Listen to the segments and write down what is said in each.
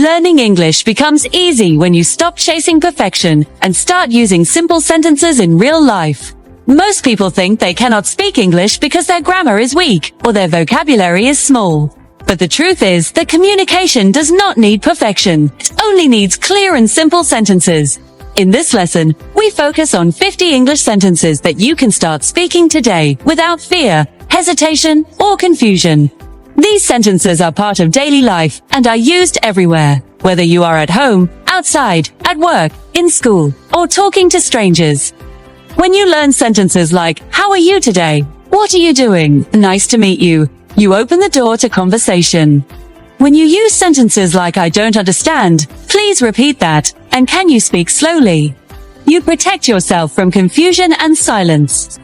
Learning English becomes easy when you stop chasing perfection and start using simple sentences in real life. Most people think they cannot speak English because their grammar is weak or their vocabulary is small. But the truth is that communication does not need perfection. It only needs clear and simple sentences. In this lesson, we focus on 50 English sentences that you can start speaking today without fear, hesitation, or confusion. These sentences are part of daily life and are used everywhere, whether you are at home, outside, at work, in school, or talking to strangers. When you learn sentences like, "How are you today? What are you doing? Nice to meet you," you open the door to conversation. When you use sentences like, "I don't understand," please repeat that, and "Can you speak slowly?" You protect yourself from confusion and silence.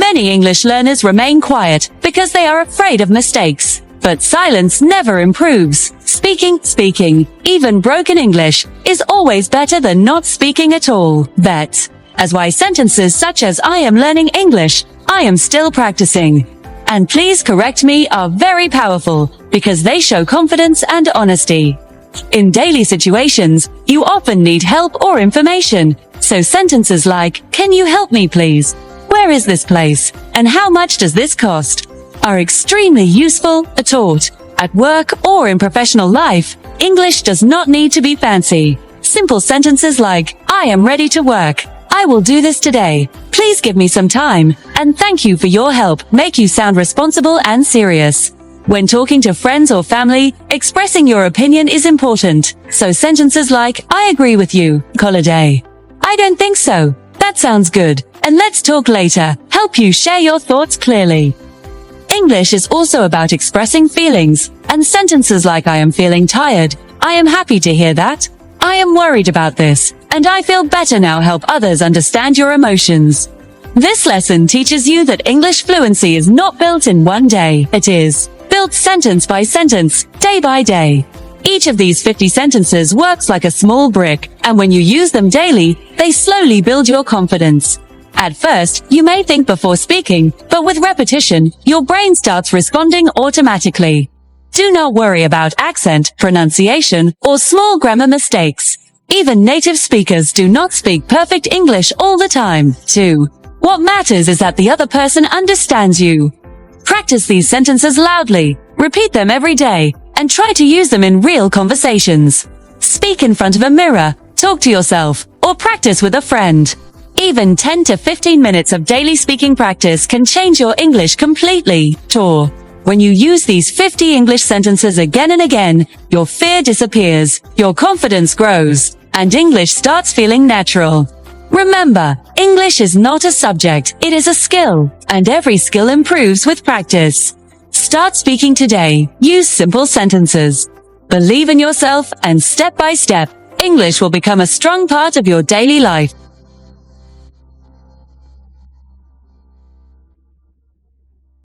Many English learners remain quiet because they are afraid of mistakes. But silence never improves. Speaking, even broken English, is always better than not speaking at all. That's why sentences such as "I am learning English," "I am still practicing," and "please correct me" are very powerful because they show confidence and honesty. In daily situations, you often need help or information, so sentences like, "Can you help me please? Where is this place? And how much does this cost?" are extremely useful, taught at work or in professional life. English does not need to be fancy. Simple sentences like, "I am ready to work," "I will do this today," "Please give me some time," and "Thank you for your help" make you sound responsible and serious. When talking to friends or family, expressing your opinion is important. So sentences like, "I agree with you," "Call a day," "I don't think so," "That sounds good," and "Let's talk later" help you share your thoughts clearly. English is also about expressing feelings, and sentences like, "I am feeling tired," "I am happy to hear that," "I am worried about this," and "I feel better now" help others understand your emotions. This lesson teaches you that English fluency is not built in one day. It is built sentence by sentence, day by day. Each of these 50 sentences works like a small brick, and when you use them daily, they slowly build your confidence. At first, you may think before speaking, but with repetition, your brain starts responding automatically. Do not worry about accent, pronunciation, or small grammar mistakes. Even native speakers do not speak perfect English all the time, too. What matters is that the other person understands you. Practice these sentences loudly, repeat them every day, and try to use them in real conversations. Speak in front of a mirror, talk to yourself, or practice with a friend. Even 10 to 15 minutes of daily speaking practice can change your English completely. When you use these 50 English sentences again and again, your fear disappears, your confidence grows, and English starts feeling natural. Remember, English is not a subject, it is a skill, and every skill improves with practice. Start speaking today, use simple sentences. Believe in yourself, and step by step, English will become a strong part of your daily life.